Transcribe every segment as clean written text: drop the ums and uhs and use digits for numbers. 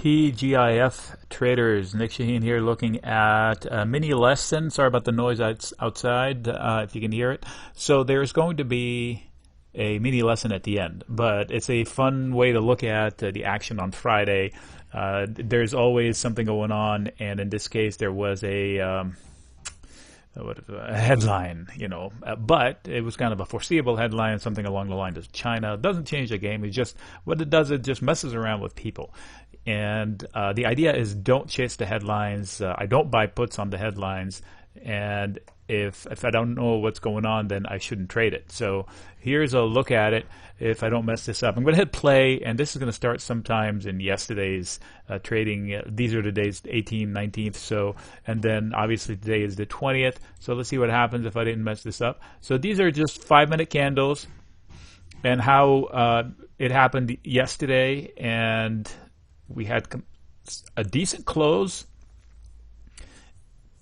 TGIF traders, Nick Shaheen here, looking at a mini lesson. Sorry about the noise outside, if you can hear it. So there's going to be a mini lesson at the end, but it's a fun way to look at the action on Friday. There's always something going on, and in this case there was a headline, but it was kind of a foreseeable headline, something along the lines of China. It doesn't change the game. It's just what it does. It just messes around with people. And the idea is don't chase the headlines. I don't buy puts on the headlines. And if I don't know what's going on, then I shouldn't trade it. So here's a look at it. If I don't mess this up, I'm going to hit play, and this is going to start sometimes in yesterday's trading. These are the days 18th, 19th. So, and then obviously today is the 20th. So let's see what happens if I didn't mess this up. So these are just 5-minute candles, and how it happened yesterday, and we had a decent close,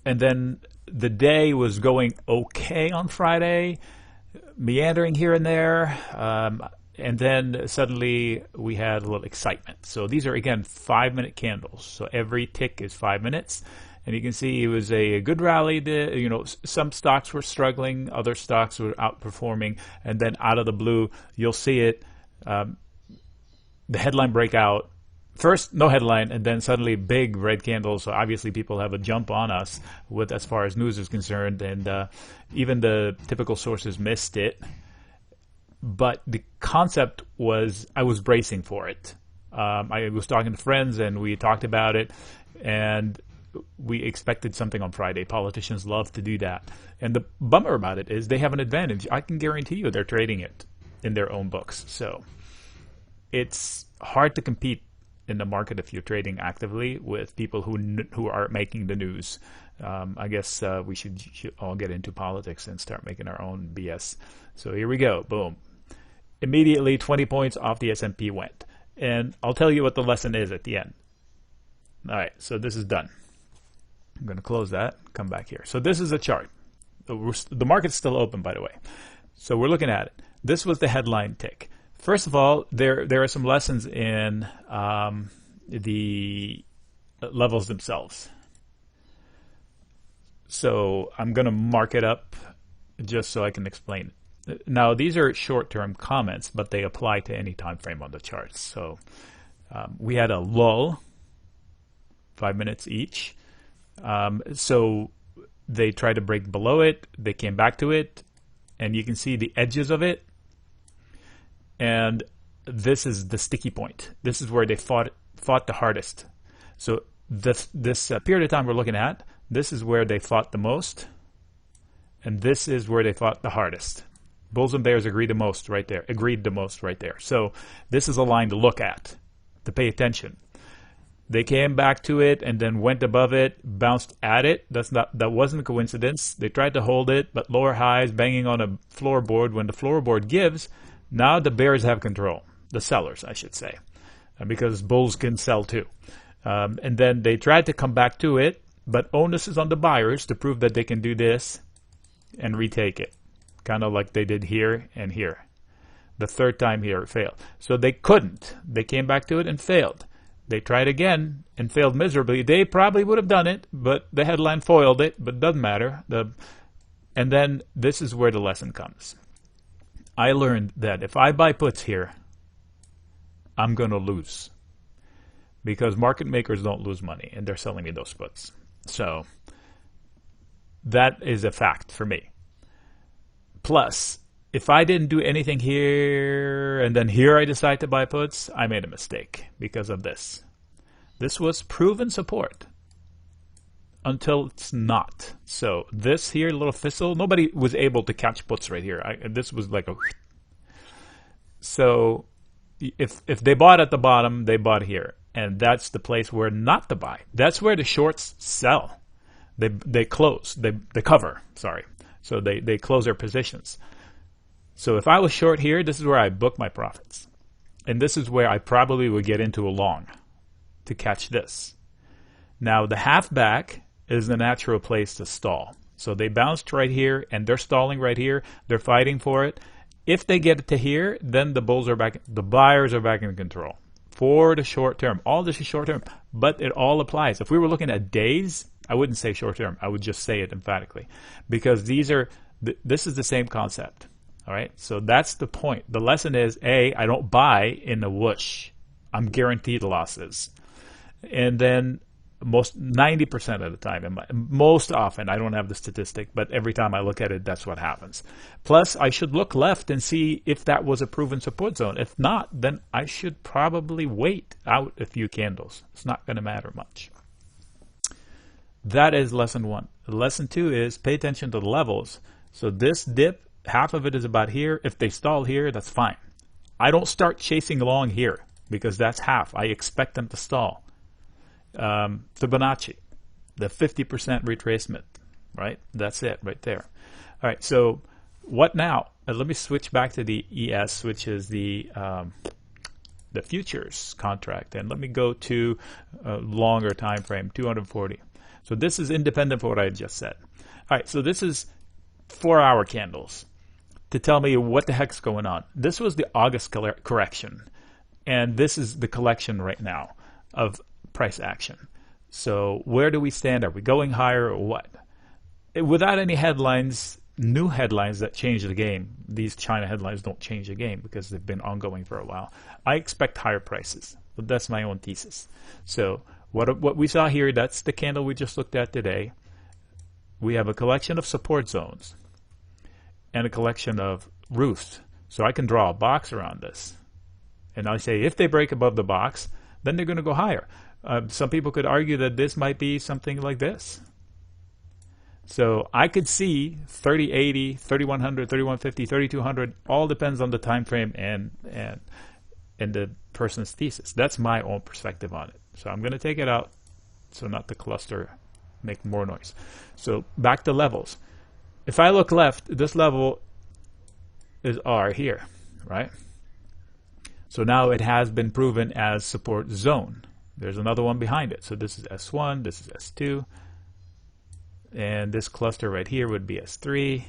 and then the day was going okay on Friday, meandering here and there, and then suddenly we had a little excitement. So these are, again, 5-minute candles. So every tick is 5 minutes. And you can see it was a good rally. Some stocks were struggling, other stocks were outperforming, and then out of the blue, you'll see it, the headline breakout. First, no headline, and then suddenly big red candles. So obviously people have a jump on us with as far as news is concerned, and even the typical sources missed it. But the concept was, I was bracing for it. I was talking to friends, and we talked about it, and we expected something on Friday. Politicians love to do that. And the bummer about it is they have an advantage. I can guarantee you they're trading it in their own books. So it's hard to compete in the market if you're trading actively with people who are making the news. I guess we should all get into politics and start making our own BS. So here we go. Boom. Immediately 20 points off the S&P went. And I'll tell you what the lesson is at the end. All right, so this is done. I'm going to close that, come back here. So this is a chart. The market's still open, by the way. So we're looking at it. This was the headline tick. First of all, there are some lessons in the levels themselves. So I'm going to mark it up just so I can explain it. Now, these are short-term comments, but they apply to any time frame on the charts. So we had a lull, 5 minutes each. So they tried to break below it. They came back to it, and you can see the edges of it. And this is the sticky point. This is where they fought the hardest. So this period of time we're looking at, this is where they fought the most, and this is where they fought the hardest. Bulls and bears agreed the most right there. So this is a line to look at, to pay attention. They came back to it and then went above it, bounced at it. That wasn't a coincidence. They tried to hold it, but lower highs, banging on a floorboard. When the floorboard gives, now the bears have control, the sellers, I should say, because bulls can sell too. And then they tried to come back to it, but onus is on the buyers to prove that they can do this and retake it, kind of like they did here and here. The third time here it failed. So they couldn't. They came back to it and failed. They tried again and failed miserably. They probably would have done it, but the headline foiled it, but it doesn't matter. And then this is where the lesson comes. I learned that if I buy puts here, I'm going to lose, because market makers don't lose money, and they're selling me those puts. So that is a fact for me. Plus, if I didn't do anything here, and then here I decide to buy puts, I made a mistake because of this. This was proven support until it's not. So this here, little fizzle, nobody was able to catch puts right here. This was like a... So if they bought at the bottom, they bought here. And that's the place where not to buy. That's where the shorts sell. They close, they cover, sorry. So they close their positions. So if I was short here, this is where I book my profits. And this is where I probably would get into a long to catch this. Now the half back is the natural place to stall. So they bounced right here, and they're stalling right here. They're fighting for it. If they get it to here, then the bulls are back, the buyers are back in control. for the short term. All this is short term, but it all applies. If we were looking at days, I wouldn't say short term. I would just say it emphatically, because these are this is the same concept. All right, so that's the point. The lesson is, A, I don't buy in the whoosh. I'm guaranteed losses. And then most 90% of the time, most often, I don't have the statistic, but every time I look at it, that's what happens. Plus, I should look left and see if that was a proven support zone. If not, then I should probably wait out a few candles. It's not going to matter much. That is lesson 1. Lesson 2 is pay attention to the levels. So this dip, half of it is about here. If they stall here, that's fine. I don't start chasing along here because that's half. I expect them to stall. Fibonacci, the 50% retracement, right? That's it right there. All right, so what now? Let me switch back to the ES, which is the futures contract, and let me go to a longer time frame, 240. So this is independent of what I just said. All right, so this is 4-hour candles to tell me what the heck's going on. This was the August correction, and this is the collection right now of price action. So where do we stand? Are we going higher or what? Without any headlines, new headlines that change the game, these China headlines don't change the game because they've been ongoing for a while. I expect higher prices, but that's my own thesis. So what we saw here, that's the candle we just looked at today. We have a collection of support zones and a collection of roofs. So I can draw a box around this. And I say if they break above the box, then they're going to go higher. Some people could argue that this might be something like this. So I could see 3080, 3100, 3150, 3200, all depends on the time frame and the person's thesis. That's my own perspective on it. So I'm going to take it out so not the cluster make more noise. So back to levels. If I look left, this level is R here, right? So now it has been proven as support zone. There's another one behind it. So this is S1, this is S2, and this cluster right here would be S3,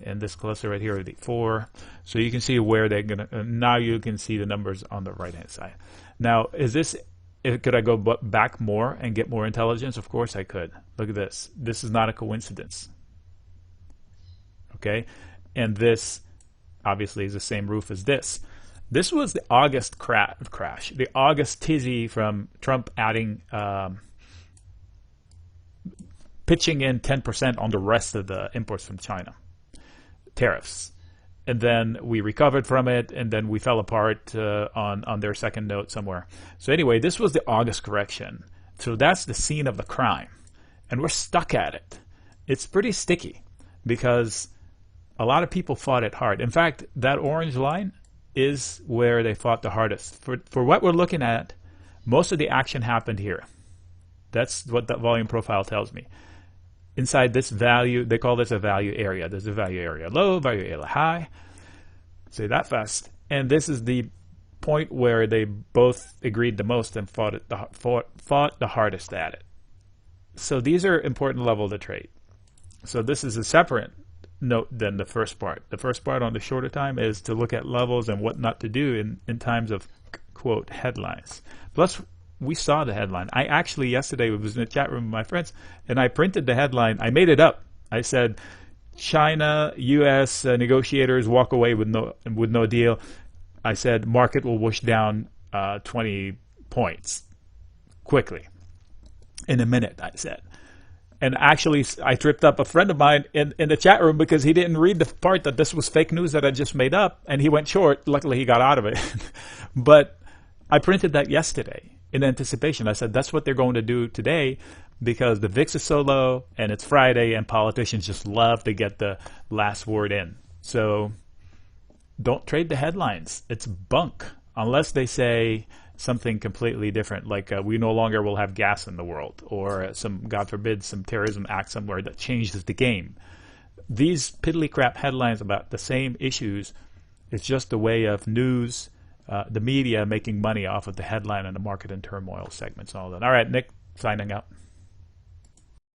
and this cluster right here would be 4. So you can see where they're gonna. Now you can see the numbers on the right-hand side. Now, could I go back more and get more intelligence? Of course I could. Look at this. This is not a coincidence. Okay, and this obviously is the same roof as this. This was the August crash, the August tizzy from Trump adding, pitching in 10% on the rest of the imports from China, tariffs. And then we recovered from it, and then we fell apart on their second note somewhere. So anyway, this was the August correction. So that's the scene of the crime. And we're stuck at it. It's pretty sticky because a lot of people fought it hard. In fact, that orange line is where they fought the hardest. For what we're looking at, most of the action happened here. That's what that volume profile tells me. Inside this value, they call this a value area. There's a value area low, value area high. Say that fast. And this is the point where they both agreed the most and fought the hardest at it. So these are important levels to trade. So this is a separate note than the first part. The first part on the shorter time is to look at levels and what not to do in times of, quote, headlines. Plus, we saw the headline. I actually yesterday was in the chat room with my friends, and I printed the headline. I made it up. I said, China-U.S. negotiators walk away with no deal. I said, market will whoosh down 20 points quickly. In a minute, I said. And actually, I tripped up a friend of mine in the chat room because he didn't read the part that this was fake news that I just made up, and he went short. Luckily, he got out of it. But I printed that yesterday in anticipation. I said, that's what they're going to do today because the VIX is so low, and it's Friday, and politicians just love to get the last word in. So don't trade the headlines. It's bunk unless they say something completely different, like we no longer will have gas in the world, or some, God forbid, some terrorism act somewhere that changes the game. These piddly crap headlines about the same issues is just a way of news, the media making money off of the headline and the market and turmoil segments and all that. All right, Nick, signing out.